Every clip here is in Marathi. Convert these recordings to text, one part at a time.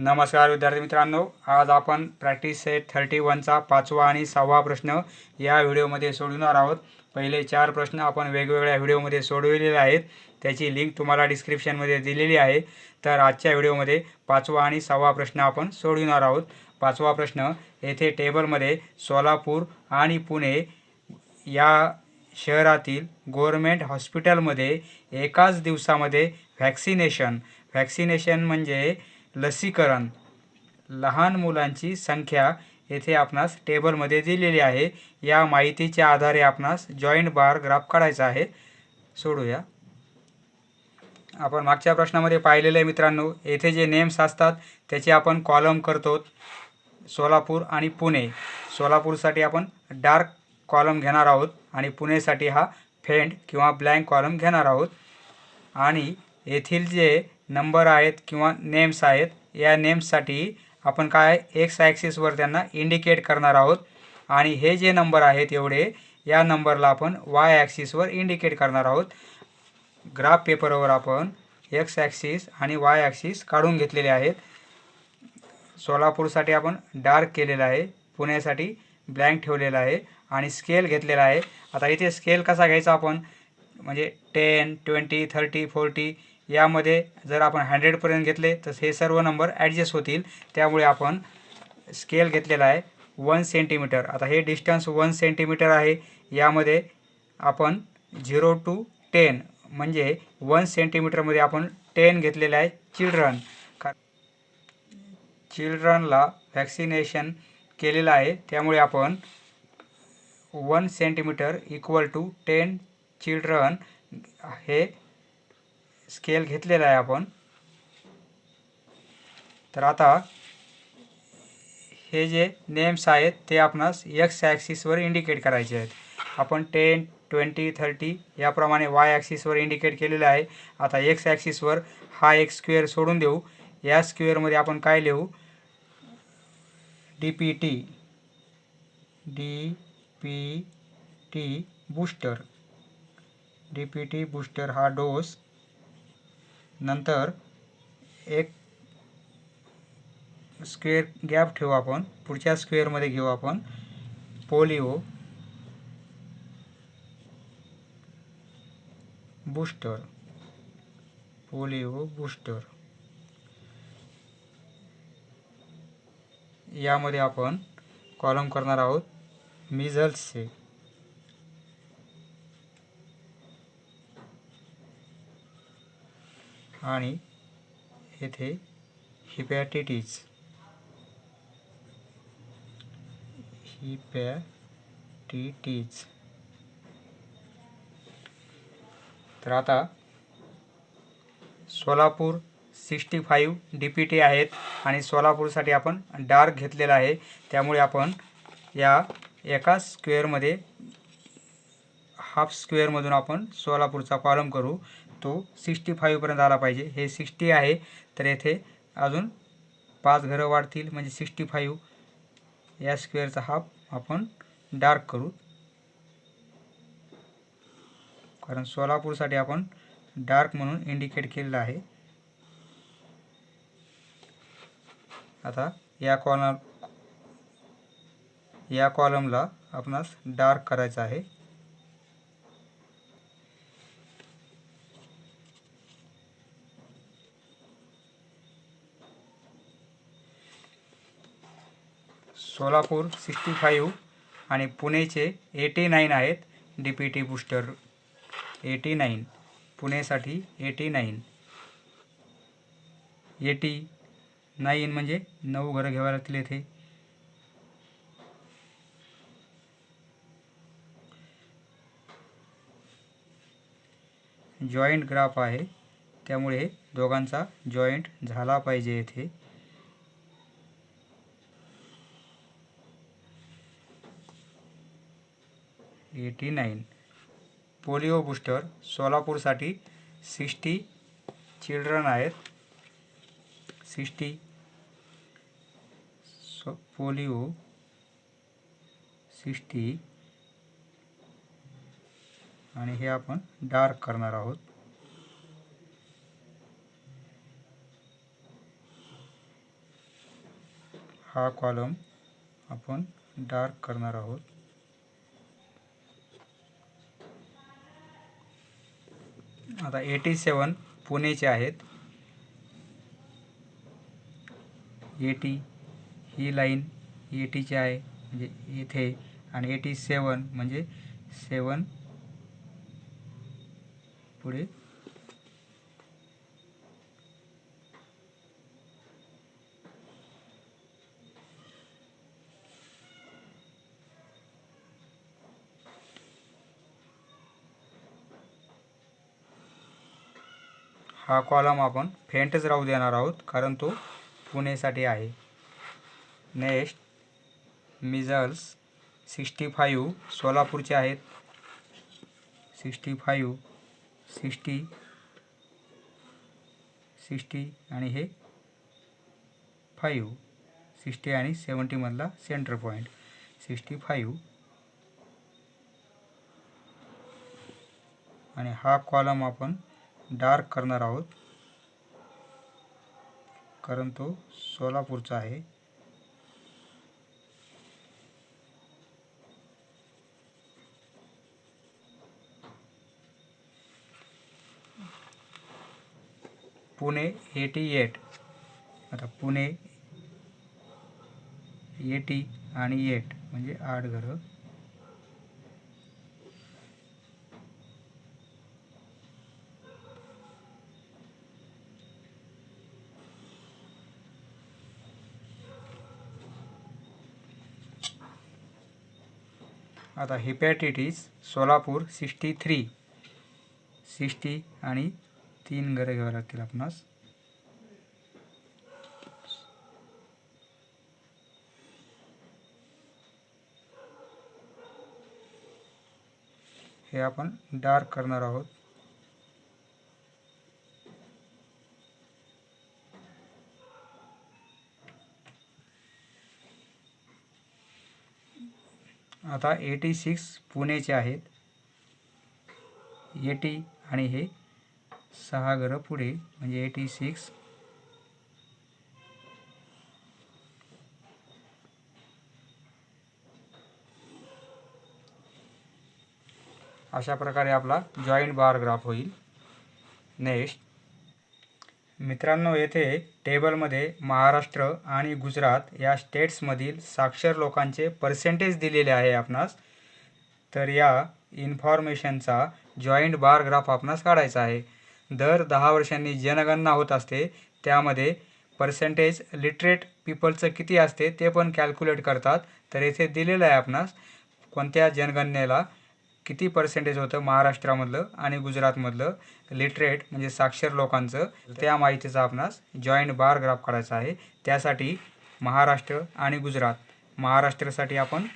नमस्कार विद्यार्थी मित्रांनो, आज आपण प्रॅक्टिस सेट 31चा 5वा आणि 6वा प्रश्न या व्हिडिओमध्ये सोडवणार आहोत। पहिले 4 प्रश्न आपण वेगवेगळ्या व्हिडिओमध्ये सोडवलेले आहेत, त्याची लिंक तुम्हाला डिस्क्रिप्शनमध्ये दिलेली आहे। तर आजच्या व्हिडिओमध्ये 5वा आणि 6वा प्रश्न आपण सोडवणार आहोत। 5वा प्रश्न, येथे टेबलमध्ये सोलापूर आणि पुणे या शहरातील गव्हर्नमेंट हॉस्पिटलमध्ये एकाच दिवसामध्ये व्हॅक्सिनेशन म्हणजे लसीकरण लहान मुलांची संख्या येथे आपणास टेबलमध्ये दिलेली आहे। या माहितीच्या आधारे आपणास जॉइंट बार ग्राफ काढायचा आहे। सोडूया। आपण मागच्या प्रश्नामध्ये पाहिलेले मित्रांनो, येथे जे नेम्स असतात त्याचे आपण कॉलम करतो। सोलापूर आणि पुणे, सोलापूरसाठी आपण डार्क कॉलम घेणार आहोत आणि पुणेसाठी हा फेंट किंवा ब्लँक कॉलम घेणार आहोत। आणि येथील जे नंबर आहेत किंवा नेम्स आहेत, या नेम्ससाठी आपण काय एक्स ॲक्सिसवर त्यांना इंडिकेट करणार आहोत आणि हे जे नंबर आहेत एवढे, या नंबरला आपण वाय ॲक्सिसवर इंडिकेट करणार आहोत। ग्राफ पेपरवर आपण एक्स ॲक्सिस आणि वाय ॲक्सिस काढून घेतलेले आहेत। सोलापूरसाठी आपण डार्क केलेला आहे, पुण्यासाठी ब्लँक ठेवलेला आहे आणि स्केल घेतलेला आहे। आता इथे स्केल कसा घ्यायचा आपण, म्हणजे 10, 20, 30, 40 यामध्ये जर आपण 100पर्यंत घेतले तर हे सर्व नंबर ॲडजस्ट होतील। त्यामुळे आपण स्केल घेतलेला आहे 1 सेंटीमीटर। आता हे डिस्टन्स 1 सेंटीमीटर आहे। यामध्ये आपण 0 to 10 म्हणजे 1 सेंटीमीटरमध्ये आपण 10 घेतलेले आहे चिल्ड्रनला व्हॅक्सिनेशन केलेलं आहे। त्यामुळे आपण 1 सेंटीमीटर इक्वल टू 10 चिल्ड्रन हे स्केल घेतलेला आहे आपण। तर आता हे जे नेम्स आहेत ते आपणास एक्स ॲक्सिसवर इंडिकेट करायचे आहेत। आपण 10, 20, 30 याप्रमाणे वाय ॲक्सिसवर इंडिकेट केलेलं आहे। आता एक्स ॲक्सिसवर हा एक स्क्वेअर सोडून देऊ। या स्क्वेअरमध्ये आपण काय लिहू, DPT बूस्टर, DPT बूस्टर हा डोस। नंतर एक स्क्वेअर गॅप ठेवू आपण, पुढच्या स्क्वेअरमध्ये घेऊ आपण पोलिओ बूस्टर। यामध्ये आपण कॉलम करणार आहोत मिझल्सचे आणि येथे हिपॅटिटिस। तर आता सोलापूर 65 DPT आहेत आणि सोलापूरसाठी आपण डार्क घेतलेला आहे। त्यामुळे आपण या एका स्क्वेअरमध्ये हाफ स्क्वेअरमधून आपण सोलापूरचा कॉलम करू। तो 65 पर्यंत आला पाहिजे। हे 60 आहे, तर येथे अजून 5 घरं वाढतील म्हणजे 65। या स्क्वेअरचा हाफ आपण डार्क करू, कारण सोलापूरसाठी आपण डार्क म्हणून इंडिकेट केलेलं आहे। आता या कॉलमला आपणास डार्क करायचा आहे। सोलापूर 65 आणि पुणेचे 89 आहेत। DPT बूस्टर 89, पुणेसाठी 89 म्हणजे 9 घरं घ्यावी लागतील येथे। जॉईंट ग्राफ आहे, त्यामुळे दोघांचा जॉईंट झाला पाहिजे येथे। पोलिओ बूस्टर सोलापूरसाठी 60 चिल्ड्रन आहेत। 60 पोलिओ 60 आणि हे आपण डार्क करणार आहोत। हा कॉलम आपण डार्क करणार आहोत. आता 87 पुणेचे आहेत. 80 ही लाईन 80ची आहे म्हणजे इथे, आणि 87 म्हणजे 7 पुढे हा कॉलम आपण फेंटच राहू देणार आहोत कारण तो पुणेसाठी आहे. नेक्स्ट मिझल्स 65 सोलापूरचे आहेत. 65 60 60 आणि हे 5 60 आणि 70 मधला सेंटर पॉईंट 65. आणि हा कॉलम आपण डार्क करणार आहोत कारण तो सोलापूरचा आहे. पुणे 88. आता पुणे 80 आणि 8 म्हणजे 8 घरं. आता हिपॅटिटिस सोलापूर 63 60 आणि 3 घरं घ्यावं लागतील आपणास. हे आपण डार्क करणार आहोत. आता 86 पुणेचे आहेत. 80 आणि हे 6 घरं पुढे म्हणजे 86. अशा प्रकारे आपला जॉईंट बार ग्राफ होईल. नेक्स्ट मित्रांनो, येथे टेबलमध्ये महाराष्ट्र आणि गुजरात या स्टेट्समधील साक्षर लोकांचे पर्सेंटेज दिलेले आहे आपणास. तर या इन्फॉर्मेशनचा जॉईंट बार ग्राफ आपणास काढायचा आहे. दर 10 वर्षांनी जनगणना होत असते, त्यामध्ये पर्सेंटेज लिटरेट पीपलचं किती असते ते पण कॅल्क्युलेट करतात. तर येथे दिलेलं आहे आपणास कोणत्या जनगणनेला किती पर्सेंटेज होतं महाराष्ट्रामधलं आणि गुजरातमधलं लिटरेट म्हणजे साक्षर लोकांचं. त्या माहितीचा आपणास जॉईंट बार ग्राफ काढायचा आहे. त्यासाठी महाराष्ट्र आणि गुजरात, महाराष्ट्रासाठी आपण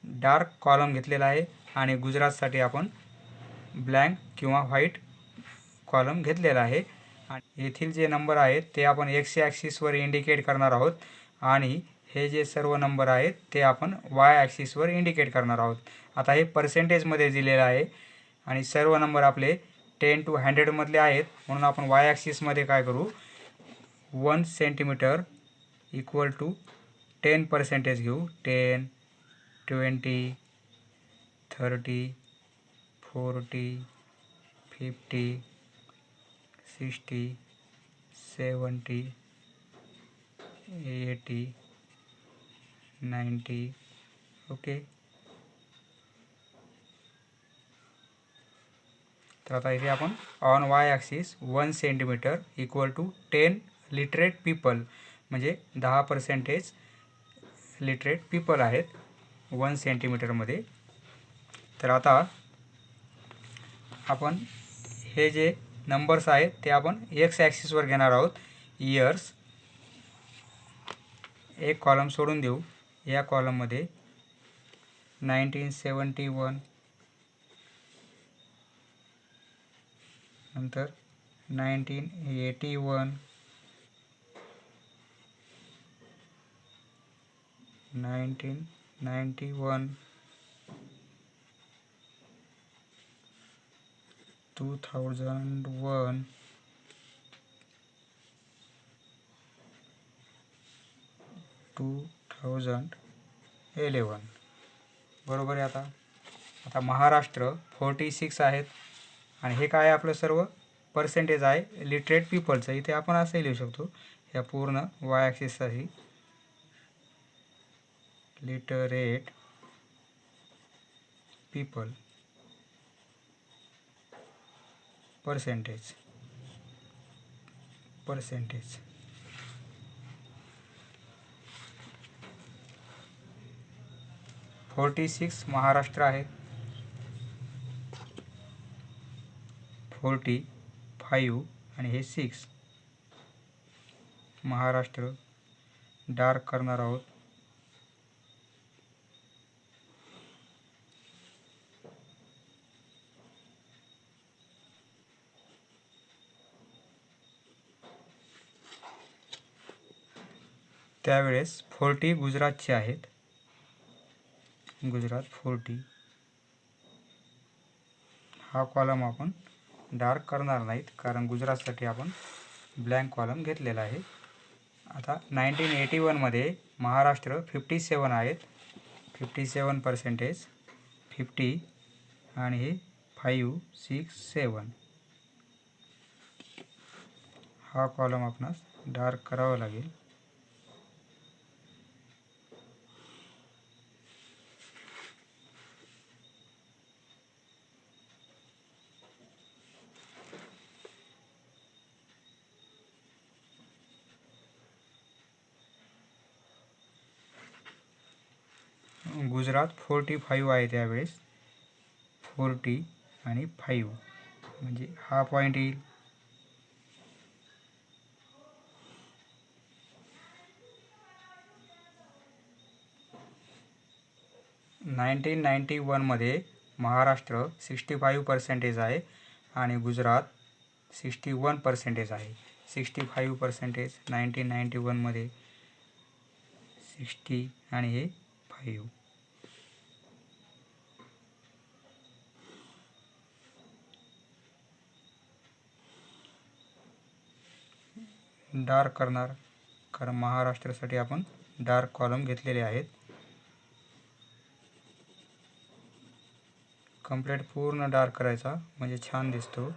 डार्क कॉलम घेतलेला आहे आणि गुजरातसाठी आपण ब्लँक किंवा व्हाईट कॉलम घेतलेला आहे. आणि येथील जे नंबर आहेत ते आपण एक्स ॲक्सिसवर इंडिकेट करणार आहोत आणि हे जे सर्व नंबर आहेत ते आपण वाय ॲक्सिसवर इंडिकेट करणार आहोत. आता हे पर्सेंटेजमध्ये दिलेलं आहे आणि सर्व नंबर आपले 10 to 100 मधले आहेत, म्हणून आपण वाय ॲक्सिसमध्ये काय करू, 1 सेंटीमीटर इक्वल टू 10% घेऊ. 10 20 30 40 50 60 70 80 90. ओके. तर आता इथे आपण on Y axis 1 centimetre equal to 10 literate people म्हणजे 10% लिटरेट पीपल आहेत 1 सेंटीमीटरमध्ये. तर आता आपण हे जे नंबर्स आहेत ते आपण एक्स ॲक्सिसवर घेणार आहोत. इयर्स एक कॉलम सोडून देऊ. या कॉलममध्ये 1971, नंतर 1981, 1991, 2001, 2002, 2011 बरोबर आहे. आता महाराष्ट्र 46 आहेत आणि हे काय आपलं सर्व पर्सेंटेज आहे लिटरेट पीपलचं. इथे आपण असंही लिहू शकतो या पूर्ण वाय ॲक्सिससाठी लिटरेट पीपल पर्सेंटेज 46 महाराष्ट्र आहेत, 45 आणि हे 6 महाराष्ट्र डार्क करणार आहोत. त्यावेळेस 40 गुजरातचे आहेत, गुजरात 40. हा कॉलम आपण डार्क करणार नाहीत कारण गुजरातसाठी आपण ब्लँक कॉलम घेतलेला आहे. आता 1981मध्ये महाराष्ट्र 57 आहेत, 57% 50 आणि हे 5, 6, 7 हा कॉलम आपणास डार्क करावा लागेल. गुजरात 45 आहे, त्यावेळेस 40 आणि 5 म्हणजे हा पॉईंट येईल. नाईन्टीन 91मध्ये महाराष्ट्र 65% आहे आणि गुजरात 61% आहे. 65% 1991मध्ये 60 आणि हे 5 डार्क करणार कारण महाराष्ट्रासाठी आपण डार्क कॉलम घेतलेले आहेत. कंप्लीट पूर्ण डार्क करायचा म्हणजे छान दिसतो.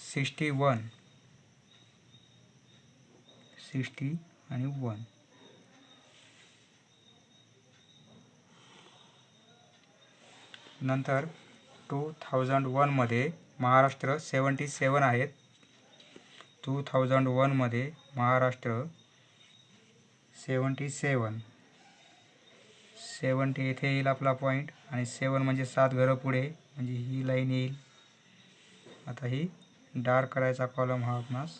61 60 आणि 1 नंतर 2001मध्ये महाराष्ट्र 77 आहेत, 2001मध्ये महाराष्ट्र 77 70 येथे येईल आपला पॉईंट आणि 7 म्हणजे 7 घरं पुढे म्हणजे ही लाईन येईल. आता ही डार्क करायचा कॉलम हा आपणास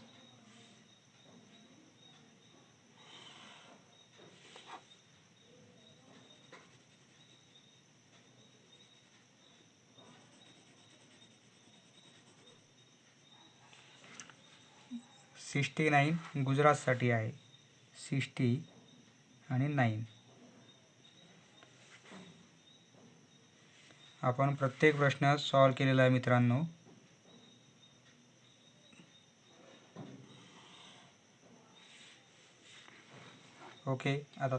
$69 गुजरातसाठी आहे, 60 आणि 9 आपण प्रत्येक प्रश्न सॉल्व केलेला आहे मित्रांनो. ओके. आता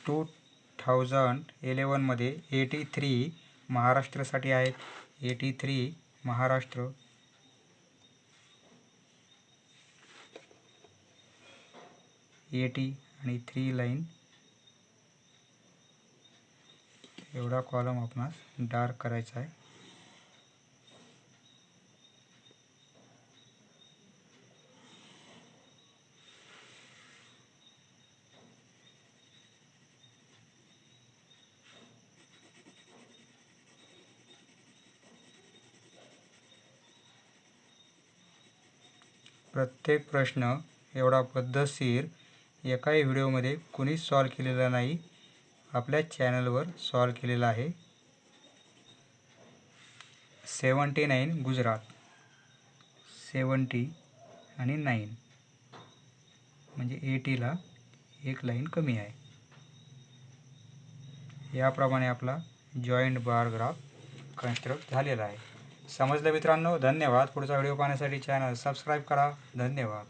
2011मध्ये 83 महाराष्ट्रासाठी आहेत, 83 महाराष्ट्र 80 आणि 3 लाईन एवढा कॉलम आपणास डार्क करायचा आहे. प्रत्येक प्रश्न एवढा पद्धतशीर एकाही व्हिडिओमध्ये कुणीच सॉल्व केलेला नाही, आपल्या चॅनलवर सॉल्व केलेला आहे. 79 गुजरात 70 आणि 9 म्हणजे 80ला एक लाईन कमी आहे. याप्रमाणे आपला जॉईंट बार ग्राफ कन्स्ट्रक्ट झालेला आहे. समजलं मित्रांनो? धन्यवाद. पुढचा व्हिडिओ पाहण्यासाठी चॅनल सबस्क्राईब करा. धन्यवाद.